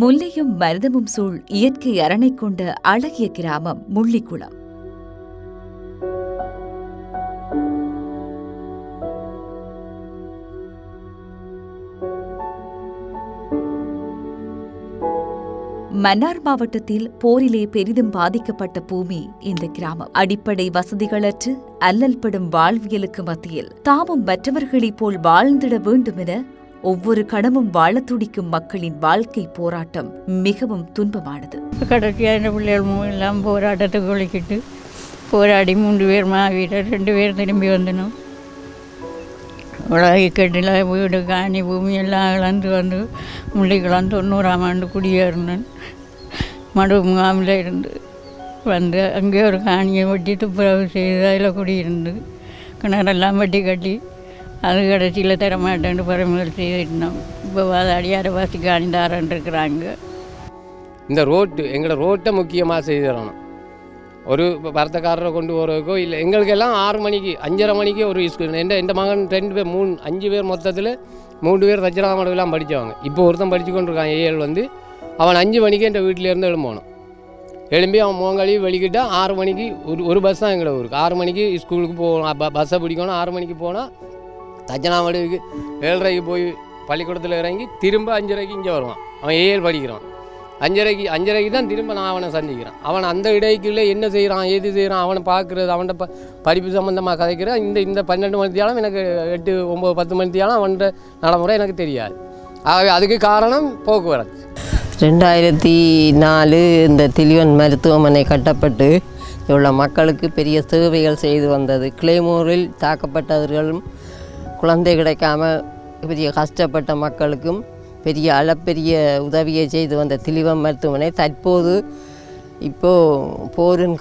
முல்லையும் மருதமும் சூழ் இயற்கை அரணை கொண்ட அழகிய கிராமம் முள்ளிக்குளம். மன்னார் மாவட்டத்தில் போரிலே பெரிதும் பாதிக்கப்பட்ட பூமி இந்த கிராமம். அடிப்படை வசதிகளற்று அல்லல்படும் வாழ்வியலுக்கு மத்தியில் தாமும் மற்றவர்களைப் போல் வாழ்ந்திட வேண்டும் என ஒவ்வொரு கணமும் வாழத் துடிக்கும் மக்களின் வாழ்க்கை போராட்டம் மிகவும் துன்பமானது. கடைசியாக பிள்ளைகள் எல்லாம் போராட்டத்துக்கு ஒழிக்கிட்டு போராடி 3 பேர் மாவீரர் 2 பேர் திரும்பி வந்தனும். உலகிக்கட்டில் வீடு காணி பூமி எல்லாம் இழந்து வந்து முள்ளிக்குளம் 90ஆம் ஆண்டு குடியேறினேன். மடு முகாமில் இருந்து வந்து அங்கே ஒரு காணியை வெட்டி துப்புரவு செய்து அதில் குடியிருந்து கிணறெல்லாம் வெட்டி கட்டி அது கடைசியில் தரமாட்டேன்னு பறிமுதல் செய்திருந்தோம். இப்போ வாதாடி அரைவாசி காணி தாரன் இருக்கிறாங்க. இந்த எங்களோட ரோட்டை முக்கியமாக செய்து தரணும். ஒரு பரத்தக்காரரை கொண்டு போகிறதுக்கோ இல்லை, எங்களுக்கெல்லாம் 6 மணிக்கு 5:30 மணிக்கு ஒரு ஸ்கூல். எந்த மகன் 2 பேர் 5 பேர் மொத்தத்தில் 3 பேர் தச்சராமடெல்லாம் படித்தவங்க. இப்போ ஒருத்தன் படித்து கொண்டிருக்கான் ஏஎல் வந்து. அவன் 5 மணிக்கு என் வீட்டிலேருந்து எழும்பணும். எழும்பி அவன் முகங்கழி வெளிக்கிட்டால் 6 மணிக்கு ஒரு பஸ் தான் எங்களை ஊருக்கு. 6 மணிக்கு ஸ்கூலுக்கு போகணும், பஸ்ஸை பிடிக்கணும். 6 மணிக்கு போனால் தச்சனாமடுக்கு 7:30க்கு போய் பள்ளிக்கூடத்தில் இறங்கி திரும்ப 5:30க்கு இங்கே வருவான். அவன் ஏஎல் படிக்கிறான். 5:30க்கு தான் திரும்ப நான் அவனை சந்திக்கிறேன். அவன் அந்த இடைக்குள்ளே என்ன செய்கிறான் ஏது செய்கிறான் அவனை பார்க்குறது, அவன்கிட்ட படிப்பு சம்மந்தமாக கதைக்கிறேன். இந்த 12 மணித்தியாலும் எனக்கு 8, 9, 10 மணித்தியாலும் அவன்கிட்ட நடைமுறை எனக்கு தெரியாது. ஆகவே அதுக்கு காரணம் போக்குவரத்து. 2004 இந்த திலிவன் மருத்துவமனை கட்டப்பட்டு உள்ள மக்களுக்கு பெரிய சேவைகள் செய்து வந்தது. கிளைமூரில் தாக்கப்பட்டவர்களும் குழந்தை கிடைக்காமல் பெரிய கஷ்டப்பட்ட மக்களுக்கும் பெரிய அளப்பெரிய உதவியை செய்து வந்த திலிவன் மருத்துவமனை தற்போது இப்போது போரின்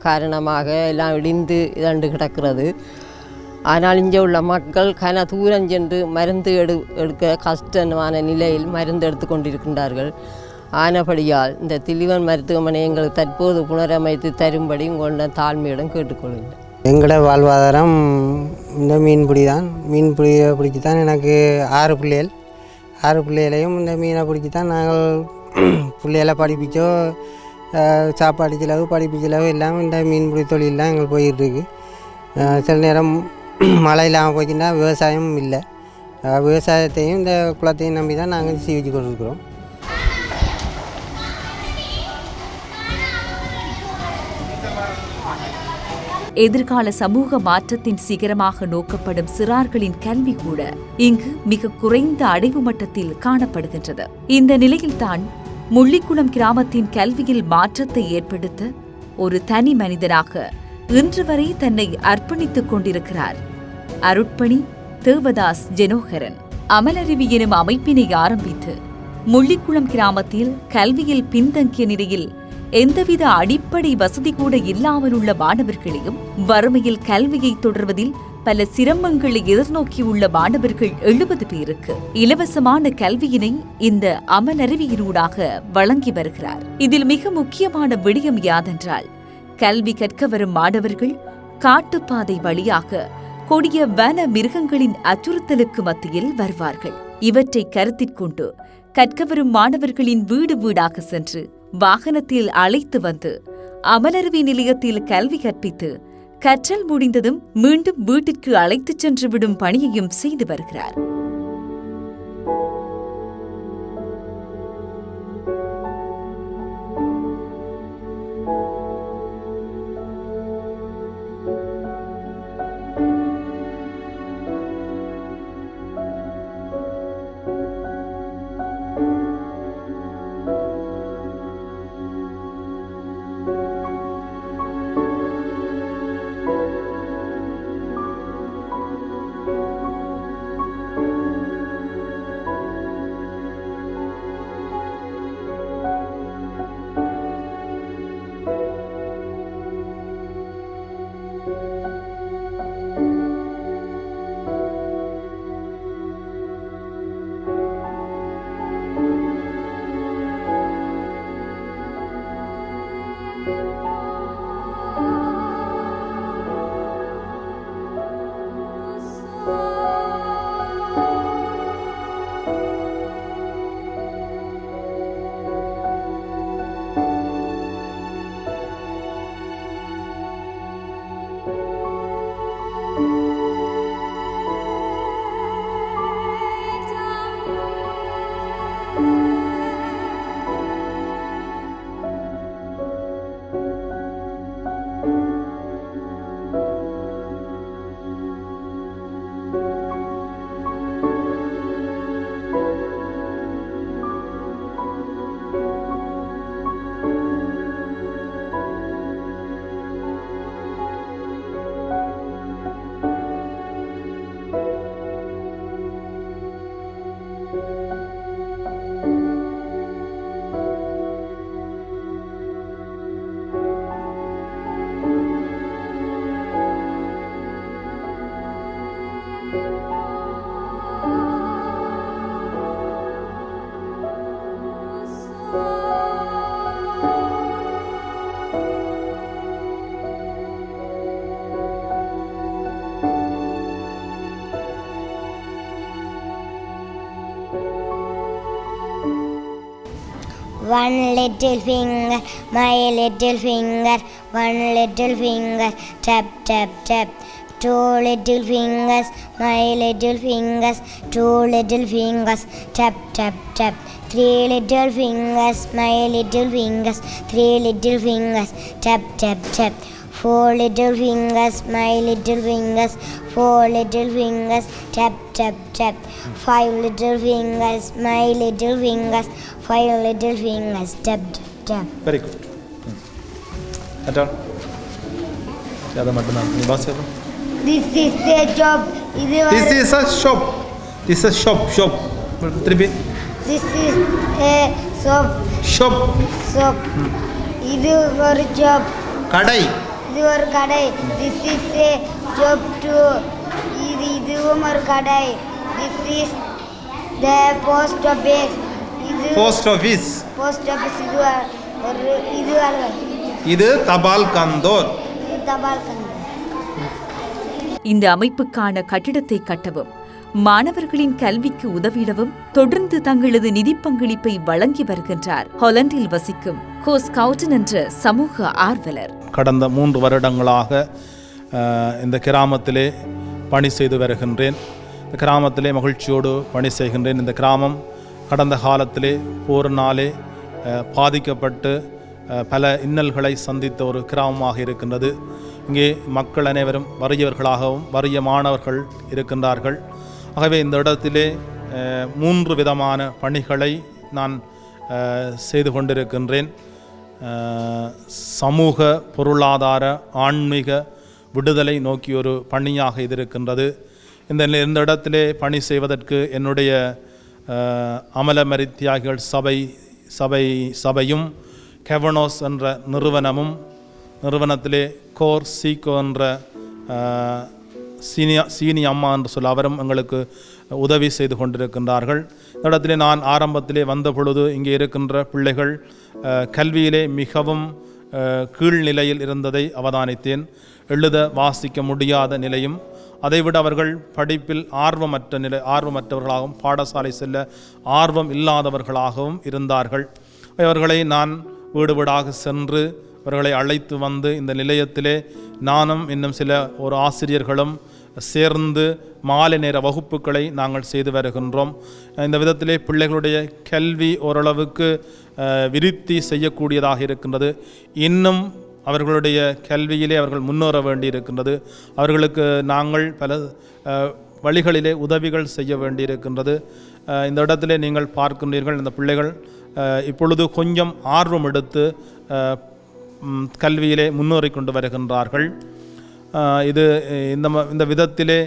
காரணமாக எல்லாம் இடிந்து இதண்டு கிடக்கிறது. ஆனால் இங்கே உள்ள மக்கள் கன தூரம் சென்று மருந்து எடுக்க கஷ்டமான நிலையில் மருந்து எடுத்து கொண்டிருக்கின்றார்கள். ஆனபடியால் இந்த திலிவன் மருத்துவமனை எங்களுக்கு தற்போது புனரமைத்து தரும்படி உங்களோட தாழ்மையுடன் கேட்டுக்கொள்கிறேன். எங்களோட வாழ்வாதாரம் இந்த மீன்பிடி தான். பிடிச்சி தான் எனக்கு 6 பிள்ளைகள். 6 பிள்ளைகளையும் இந்த மீனை பிடிச்சி தான் நாங்கள் பிள்ளைகளை படிப்பிச்சோ, சாப்பாடு செலவு படிப்பு செலவு எல்லாம் இந்த மீன்பிடி தொழிலெலாம் எங்களுக்கு போயிட்டுருக்கு. சில நேரம் மழை இல்லாமல் போச்சுன்னா விவசாயமும் இல்லை. விவசாயத்தையும் இந்த குளத்தையும் நம்பி தான் நாங்கள் ஜீவிச்சு கொண்டிருக்கிறோம். எதிர்கால சமூக மாற்றத்தின் சிகரமாக நோக்கப்படும் சிறார்களின் கல்வி கூட இங்கு மிக குறைந்த அடைவு மட்டத்தில் காணப்படுகின்றது. இந்த நிலையில்தான் முள்ளிக்குளம் கிராமத்தின் கல்வியில் மாற்றத்தை ஏற்படுத்த ஒரு தனி மனிதனாக இன்று வரை தன்னை அர்ப்பணித்துக் கொண்டிருக்கிறார் அருட்பணி தேவதாஸ் ஜெனோகரன். அமலருவி எனும் அமைப்பினை ஆரம்பித்து முள்ளிக்குளம் கிராமத்தில் கல்வியில் பின்தங்கிய நிலையில் எந்தவித அடிப்படை வசதி கூட இல்லாமல் உள்ள மாணவர்களையும், வறுமையில் கல்வியை தொடர்வதில் பல சிரமங்களை எதிர்நோக்கியுள்ள மாணவர்கள் 70 பேருக்கு இலவசமான கல்வியினை இந்த அமலருவியினூடாக வழங்கி வருகிறார். இதில் மிக முக்கியமான விடயம் யாதென்றால், கல்வி கற்க வரும் மாணவர்கள் காட்டுப்பாதை வழியாக கொடிய வன மிருகங்களின் அச்சுறுத்தலுக்கு மத்தியில் வருவார்கள். இவற்றை கருத்திற்கொண்டு கற்க வரும் மாணவர்களின் வீடு வீடாக சென்று வாகனத்தில் அழைத்து வந்து அமலருவி நிலையத்தில் கல்வி கற்பித்து கற்றல் முடிந்ததும் மீண்டும் வீட்டிற்கு அழைத்துச் சென்று விடும் பணியையும் செய்து வருகிறார். one little finger, my little finger, one little finger, tap tap tap. Two little fingers, my little fingers, two little fingers, tap tap tap. Three little fingers, my little fingers, three little fingers, tap tap tap. Four little fingers, my little fingers, four little fingers, tap tap tap. Five little fingers, my little fingers, five little fingers, tap tap tap. Very good. Atal. ज़्यादा मत बना. ये बात है. This is the job. This is a shop. This is a shop. Shop. Repeat. This is a shop. Shop. Shop. இது ஒரு job. கடை. இது ஒரு கடை. This is a job too. இதுவும் ஒரு கடை. This is the post office. Post office. Post office இது ஒரு இது தபால் கந்தோர். இது தபால் கந்தோர். இந்த அமைப்புக்கான கட்டிடத்தை கட்டவும் மாணவர்களின் கல்விக்கு உதவிடவும் தொடர்ந்து தங்களது நிதி பங்களிப்பை வழங்கி வருகின்றார் ஹாலண்டில் வசிக்கும் கோஸ்கவுட்டன் என்ற சமூக ஆர்வலர். கடந்த 3 வருடங்களாக இந்த கிராமத்திலே பணி செய்து வருகின்றேன். இந்த கிராமத்திலே மகிழ்ச்சியோடு பணி செய்கின்றேன். இந்த கிராமம் கடந்த காலத்திலே போரினாலே பாதிக்கப்பட்டு பல இன்னல்களை சந்தித்த ஒரு கிராமமாக இருக்கின்றது. இங்கே மக்கள் அனைவரும் வறியவர்களாகவும் வறிய மாணவர்கள் இருக்கின்றார்கள். ஆகவே இந்த இடத்திலே 3 விதமான பணிகளை நான் செய்து கொண்டிருக்கின்றேன். சமூக பொருளாதார ஆன்மீக விடுதலை நோக்கி ஒரு பணியாக இது இருக்கின்றது. இந்த இடத்திலே பணி செய்வதற்கு என்னுடைய அமலமரித்தியாகிகள் சபையும் கெவனோஸ் என்ற நிறுவனத்திலே கோர் சீக்கோ என்ற சீனி அம்மா என்று சொல்ல அவரும் எங்களுக்கு உதவி செய்து கொண்டிருக்கின்றார்கள். இந்த இடத்திலே நான் ஆரம்பத்திலே வந்த பொழுது இங்கே இருக்கின்ற பிள்ளைகள் கல்வியிலே மிகவும் கீழ்நிலையில் இருந்ததை அவதானித்தேன். எழுத வாசிக்க முடியாத நிலையும் அதைவிட அவர்கள் படிப்பில் ஆர்வமற்றவர்களாகவும் பாடசாலை செல்ல ஆர்வம் இல்லாதவர்களாகவும் இருந்தார்கள். அவர்களை நான் வீடு வீடாக சென்று அவர்களை அழைத்து வந்து இந்த நிலையத்திலே நானும் இன்னும் சில ஒரு ஆசிரியர்களும் சேர்ந்து மாலை நேர வகுப்புகளை நாங்கள் செய்து வருகின்றோம். இந்த விதத்திலே பிள்ளைகளுடைய கல்வி ஓரளவுக்கு விருத்தி செய்யக்கூடியதாக இருக்கின்றது. இன்னும் அவர்களுடைய கல்வியிலே அவர்கள் முன்னேற வேண்டி இருக்கின்றது. அவர்களுக்கு நாங்கள் பல வழிகளிலே உதவிகள் செய்ய வேண்டியிருக்கின்றது. இந்த இடத்திலே நீங்கள் பார்க்கின்றீர்கள், இந்த பிள்ளைகள் இப்பொழுது கொஞ்சம் ஆர்வம் எடுத்து கல்வியிலே முன்னேறி கொண்டு வருகின்றார்கள். இது இந்த விதத்திலே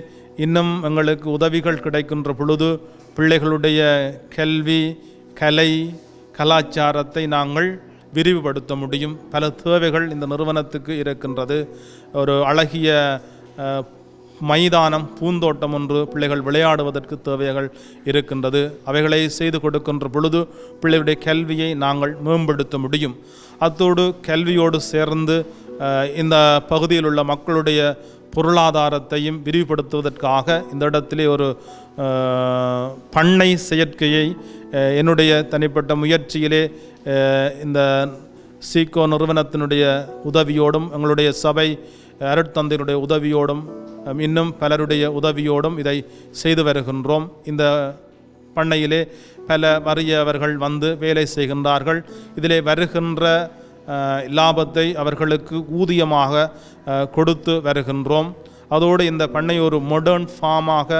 இன்னும் எங்களுக்கு உதவிகள் கிடைக்கின்ற பொழுது பிள்ளைகளுடைய கல்வி கலை கலாச்சாரத்தை நாங்கள் விரிவுபடுத்த முடியும். பல தேவைகள் இந்த நிறுவனத்துக்கு இருக்கின்றது. ஒரு அழகிய மைதானம் பூந்தோட்டம் ஒன்று பிள்ளைகள் விளையாடுவதற்கு தேவைகள் இருக்கின்றது. அவைகளை செய்து கொடுக்கின்ற பொழுது பிள்ளைகளுடைய கல்வியை நாங்கள் மேம்படுத்த முடியும். அத்தோடு கல்வியோடு சேர்ந்து இந்த பகுதியில் உள்ள மக்களுடைய பொருளாதாரத்தையும் விரிவுபடுத்துவதற்காக இந்த இடத்திலே ஒரு பண்ணை செயற்கையை என்னுடைய தனிப்பட்ட முயற்சியிலே இந்த சீக்கோ நிறுவனத்தினுடைய உதவியோடும் எங்களுடைய சபை அருட்தந்தையினுடைய உதவியோடும் இன்னும் பலருடைய உதவியோடும் இதை செய்து வருகின்றோம். இந்த பண்ணையிலே பல வறியவர்கள் வந்து வேலை செய்கின்றார்கள். இதிலே வருகின்ற லாபத்தை அவர்களுக்கு ஊதியமாக கொடுத்து வருகின்றோம். அதோடு இந்த பண்ணை ஒரு மாடர்ன் ஃபார்மாக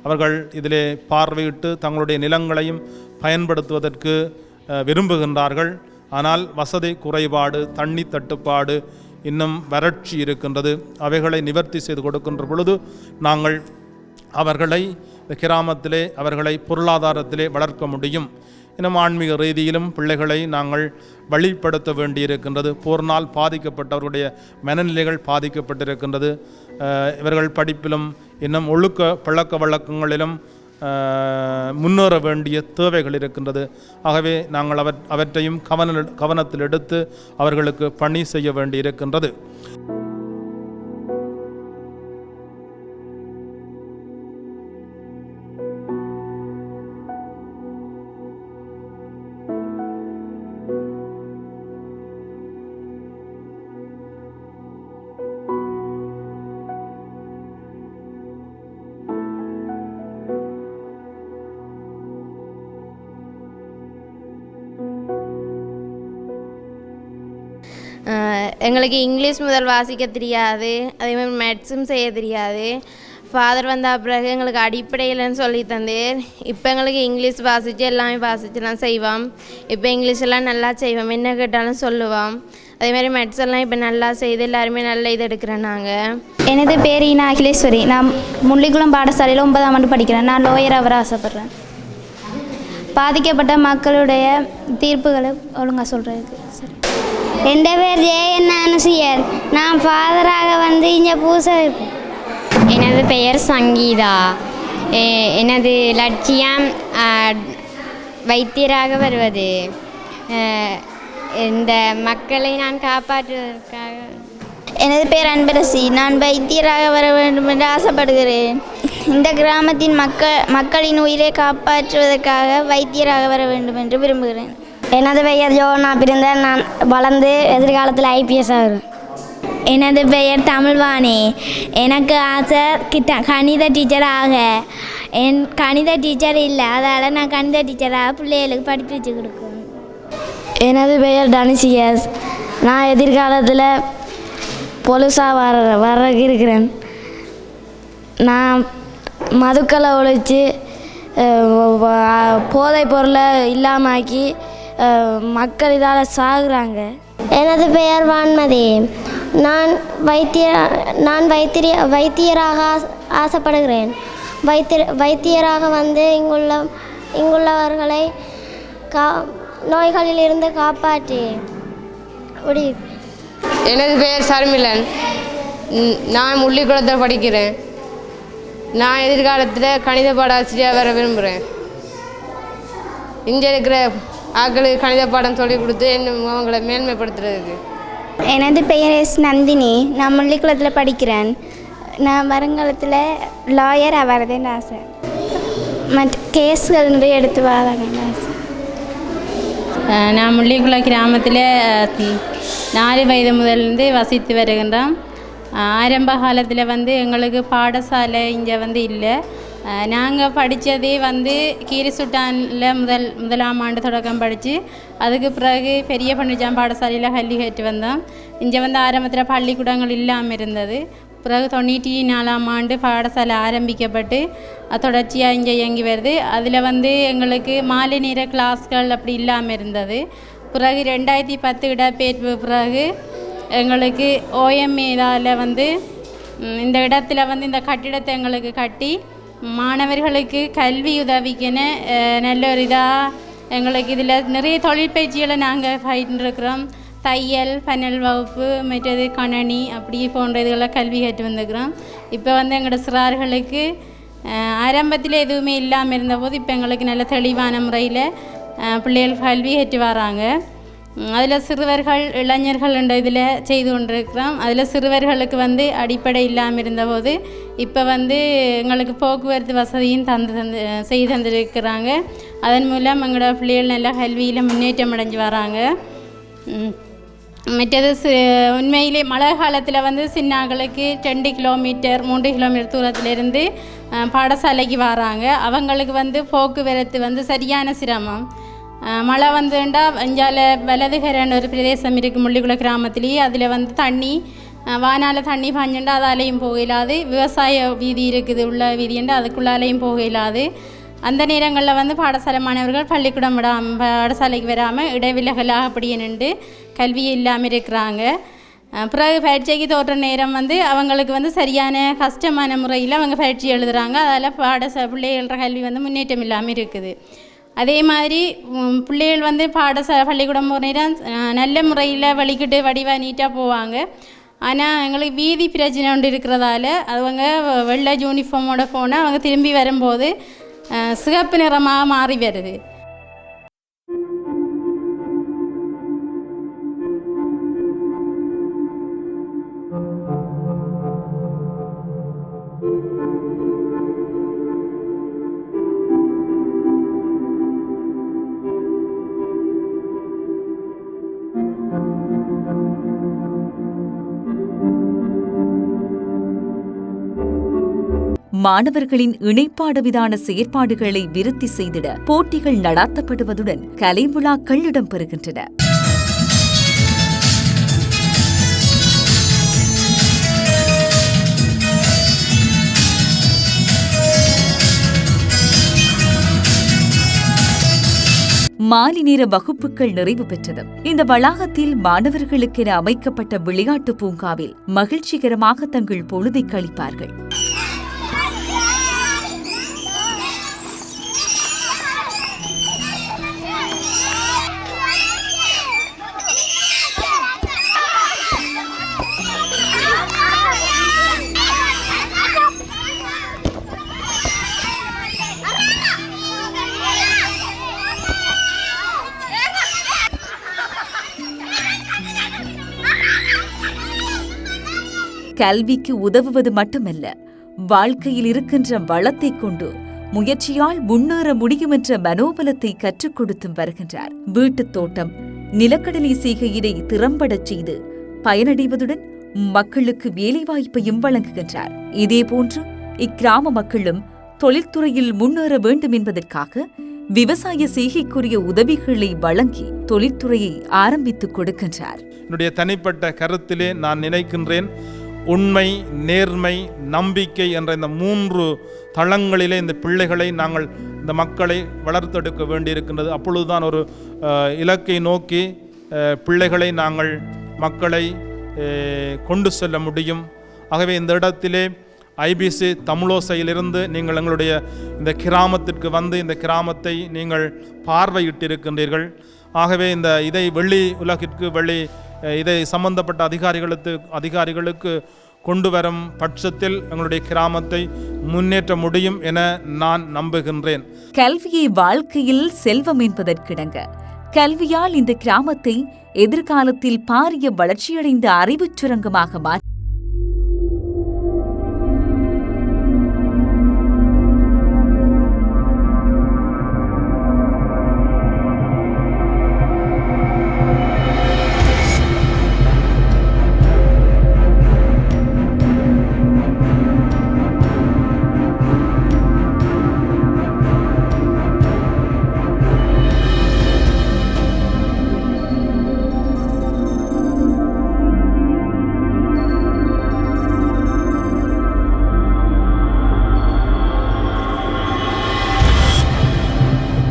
அவர்கள் இதிலே பார்வையிட்டு தங்களுடைய நிலங்களையும் பயன்படுத்துவதற்கு விரும்புகின்றார்கள். ஆனால் வசதி குறைபாடு, தண்ணி தட்டுப்பாடு, இன்னும் வறட்சி இருக்கின்றது. அவைகளை நிவர்த்தி செய்து கொடுக்கின்ற பொழுது நாங்கள் அவர்களை கிராமத்திலே அவர்களை பொருளாதாரத்திலே வளர்க்க முடியும். இன்னும் ஆன்மீக ரீதியிலும் பிள்ளைகளை நாங்கள் வழிப்படுத்த வேண்டியிருக்கின்றது. போர்னால் பாதிக்கப்பட்டவர்களுடைய மனநிலைகள் பாதிக்கப்பட்டிருக்கின்றது. இவர்கள் படிப்பிலும் இன்னும் ஒழுக்க பழக்க வழக்கங்களிலும் முன்னேற வேண்டிய தேவைகள் இருக்கின்றது. ஆகவே நாங்கள் அவற்றையும் கவனத்தில் எடுத்து அவர்களுக்கு பணி செய்ய வேண்டி இருக்கின்றது. எங்களுக்கு இங்கிலீஷ் முதல் வாசிக்க தெரியாது, அதேமாதிரி மேத்ஸும் செய்ய தெரியாது. ஃபாதர் வந்த பிறகு எங்களுக்கு அடிப்படையில்னு சொல்லி தந்தேர். இப்போ எங்களுக்கு இங்கிலீஷ் வாசித்து எல்லாமே வாசிச்சுலாம் செய்வோம். இப்போ இங்கிலீஷ் எல்லாம் நல்லா செய்வோம், என்ன கேட்டாலும் சொல்லுவோம். அதேமாதிரி மேத்ஸ் எல்லாம் இப்போ நல்லா செய்து எல்லாருமே நல்லா இது எடுக்கிறோம் நாங்கள். எனது பேர் இனா அகிலேஸ்வரி. நான் முள்ளிக்குளம் பாடசாலையில் 9ஆம் ஆண்டு படிக்கிறேன். நான் லோயராக வர ஆசைப்பட்றேன். பாதிக்கப்பட்ட மக்களுடைய தீர்ப்புகளை ஒழுங்காக சொல்கிறதுக்கு. சரி. என் பேர் ஜேஎன் அனுசியர். நான் ஃபாதராக வந்து இங்கே பூசை இருப்பேன். எனது பெயர் சங்கீதா. எனது லட்சியம் வைத்தியராக வருவது. இந்த மக்களை நான் காப்பாற்றுவதற்காக. எனது பேர் அன்பரசி. நான் வைத்தியராக வர வேண்டும் என்று ஆசைப்படுகிறேன். இந்த கிராமத்தின் மக்களின் உயிரை காப்பாற்றுவதற்காக வைத்தியராக வர வேண்டும் என்று விரும்புகிறேன். எனது பெயர் ஜோனா பிறந்தேன். நான் வளர்ந்து எதிர்காலத்தில் IPS ஆகிறேன். எனது பெயர் தமிழ்வாணி. எனக்கு ஆசை கணித டீச்சராக. என் கணித டீச்சர் இல்லை, அதால் நான் கணித டீச்சராக பிள்ளைகளுக்கு படிப்பிச்சு கொடுக்கணும். எனது பெயர் டனிசியஸ். நான் எதிர்காலத்தில் பொலிசாக வர இருக்கிறேன். நான் மதுக்களை ஒழித்து போதைப் பொருளை இல்லாமாக்கி மக்கள் இதால் சாகுறாங்க. எனது பெயர் வான்மதி. நான் வைத்தியராக ஆசைப்படுகிறேன். வைத்தியராக வந்து இங்குள்ளவர்களை நோய்களிலிருந்து காப்பாற்றி முடியும். எனது பெயர் சர்மிலன். நான் முள்ளிக்குளத்தில் படிக்கிறேன். நான் எதிர்காலத்தில் கணித பாடாசிரியர் வர விரும்புகிறேன். இங்கே இருக்கிற ஆக்களுக்கு கணித பாடம் சொல்லிக் கொடுத்து அவங்களை மேன்மைப்படுத்துறதுக்கு. எனது பெயர் நந்தினி. நான் முள்ளிக்குளத்தில் படிக்கிறேன். நான் வருங்காலத்தில் லாயர் ஆகிறதுன்னு ஆசை. கேஸ்கள் நிறைய எடுத்து வாதாங்கன்னு ஆசை. நான் முள்ளிக்குளம் கிராமத்தில் 4 வயது முதலேருந்து வசித்து வருகின்றோம். ஆரம்ப காலத்தில் வந்து எங்களுக்கு பாடசாலை இங்கே வந்து இல்லை. நாங்கள் படித்ததே வந்து கீரிசுட்டானில் முதலாம் ஆண்டு தொடக்கம் படித்து அதுக்கு பிறகு பெரிய பண்டிஜாம் பாடசாலையில் கல்வி கற்று வந்தோம். இங்கே வந்து ஆரம்பத்தில் பள்ளிக்கூடங்கள் இல்லாமல் இருந்தது. பிறகு 94ஆம் ஆண்டு பாடசாலை ஆரம்பிக்கப்பட்டு தொடர்ச்சியாக இங்கே இயங்கி வருது. அதில் வந்து எங்களுக்கு மாலை நேர கிளாஸ்கள் அப்படி இல்லாமல் இருந்தது. பிறகு 2010 இடப்பெயர்வு பிறகு எங்களுக்கு OMAதால் வந்து இந்த இடத்துல வந்து இந்த கட்டிடத்தை எங்களுக்கு கட்டி மாணவர்களுக்கு கல்வி உதவிக்குன்னு நல்ல ஒரு இதாக எங்களுக்கு இதில் நிறைய தொழிற்பயிற்சிகளை நாங்கள் பயின்றிருக்கிறோம். தையல், பனல் வகுப்பு, மற்றது கணனி அப்படி போன்ற இதுகளை கல்வி கற்று வந்துக்கிறோம். இப்போ வந்து எங்களோட சிறார்களுக்கு ஆரம்பத்தில் எதுவுமே இல்லாமல் இருந்தபோது இப்போ எங்களுக்கு நல்ல தெளிவான முறையில் பிள்ளைகள் கல்வி கற்று வராங்க. அதில் சிறுவர்கள், இளைஞர்கள் என்ற இதில் செய்து கொண்டிருக்கிறோம். அதில் சிறுவர்களுக்கு வந்து அடிப்படை இல்லாமல் இருந்தபோது இப்போ வந்து எங்களுக்கு போக்குவரத்து வசதியும் செய்து தந்திருக்கிறாங்க. அதன் மூலம் எங்களோட பிள்ளைகள் நல்ல கல்வியில் முன்னேற்றம் அடைஞ்சு வராங்க. மற்றது உண்மையிலே மழை காலத்தில் வந்து சின்னாக்களுக்கு 2 கிலோமீட்டர் 3 கிலோமீட்டர் தூரத்திலிருந்து பாடசாலைக்கு வராங்க. அவங்களுக்கு வந்து போக்குவரத்து வந்து சரியான சிரமம். மழை வந்துண்டா அஞ்சால வலதுகரன்னு ஒரு பிரதேசம் இருக்குது முள்ளிக்குளம் கிராமத்திலேயே. அதில் வந்து தண்ணி வானால் தண்ணி பாஞ்சுண்டா அதாலேயும் போக இயலாது. விவசாய வீதி இருக்குது, உள்ள வீதிண்டு அதுக்குள்ளாலேயும் போக இயலாது. அந்த நேரங்களில் வந்து பாடசாலை மாணவர்கள் பள்ளிக்கூடம் பாடசாலைக்கு வராமல் இடைவிலகலாக அப்படியே நின்று கல்வியே இல்லாமல் இருக்கிறாங்க. பிறகு பரீட்சைக்கு தோற்ற நேரம் வந்து அவங்களுக்கு வந்து சரியான கஷ்டமான முறையில் அவங்க பரீட்சை எழுதுகிறாங்க. அதில் பிள்ளைகள கல்வி வந்து முன்னேற்றம் இல்லாமல் இருக்குது. அதே மாதிரி பிள்ளைகள் வந்து பள்ளிக்கூடம் போகிற நேரம் நல்ல முறையில் வலிக்கிட்டு வடிவாக நீட்டாக போவாங்க. ஆனால் எங்களுக்கு வீதி பிரச்சனை ஒன்று இருக்கிறதால அவங்க வெள்ளை யூனிஃபார்மோடு போனால் அவங்க திரும்பி வரும்போது சிகப்பு நிறமாக மாறி வருது. மாணவர்களின் இணைப்பாடுவிதான செயற்பாடுகளை விருத்தி செய்திட போட்டிகள் நடாத்தப்படுவதுடன் கலை விழாக்கள் இடம்பெறுகின்றன. மாலை நேர வகுப்புகள் நிறைவு பெற்றது. இந்த வளாகத்தில் மாணவர்களுக்கென அமைக்கப்பட்ட விளையாட்டு பூங்காவில் மகிழ்ச்சிகரமாக தங்கள் பொழுதை கழிப்பார்கள். கல்விக்கு உதவுவது மட்டுமல்ல, வாழ்க்கையில் இருக்கின்ற வளத்தை கொண்டு முயற்சியால் முன்னேற முடியும் என்ற மனோபலத்தை கற்றுக் கொடுத்தும் வருகின்றார். வீட்டுத் தோட்டம், நிலக்கடலை செய்கையினை திறம்படச் செய்து பயனடைவதுடன் மக்களுக்கு வேலைவாய்ப்பையும் வழங்குகின்றார். இதேபோன்று இக்கிராம மக்களும் தொழில்துறையில் முன்னேற வேண்டும் என்பதற்காக விவசாய செய்கைக்குரிய உதவிகளை வழங்கி தொழில்துறையை ஆரம்பித்துக் கொடுக்கின்றார். என்னுடைய தனிப்பட்ட கருத்திலே நான் நினைக்கின்றேன், உண்மை, நேர்மை, நம்பிக்கை என்ற இந்த 3 தளங்களிலே இந்த பிள்ளைகளை நாங்கள், இந்த மக்களை வளர்த்தெடுக்க வேண்டியிருக்கின்றது. அப்பொழுதுதான் ஒரு இலக்கை நோக்கி பிள்ளைகளை நாங்கள், மக்களை கொண்டு செல்ல முடியும். ஆகவே இந்த இடத்திலே ஐபிசி தமிழோசையிலிருந்து நீங்கள் எங்களுடைய இந்த கிராமத்திற்கு வந்து இந்த கிராமத்தை நீங்கள் பார்வையிட்டிருக்கின்றீர்கள். ஆகவே இதை வெளி உலகிற்கு இதை சம்பந்தப்பட்ட அதிகாரிகளுக்கு கொண்டு வரும் பட்சத்தில் எங்களுடைய கிராமத்தை முன்னேற்ற முடியும் என நான் நம்புகின்றேன். கல்வியை வாழ்க்கையில் செல்வம் என்பதற்கிடங்க கல்வியால் இந்த கிராமத்தை எதிர்காலத்தில் பாரிய வளர்ச்சியடைந்த அறிவுச் சுரங்கமாக மாற்ற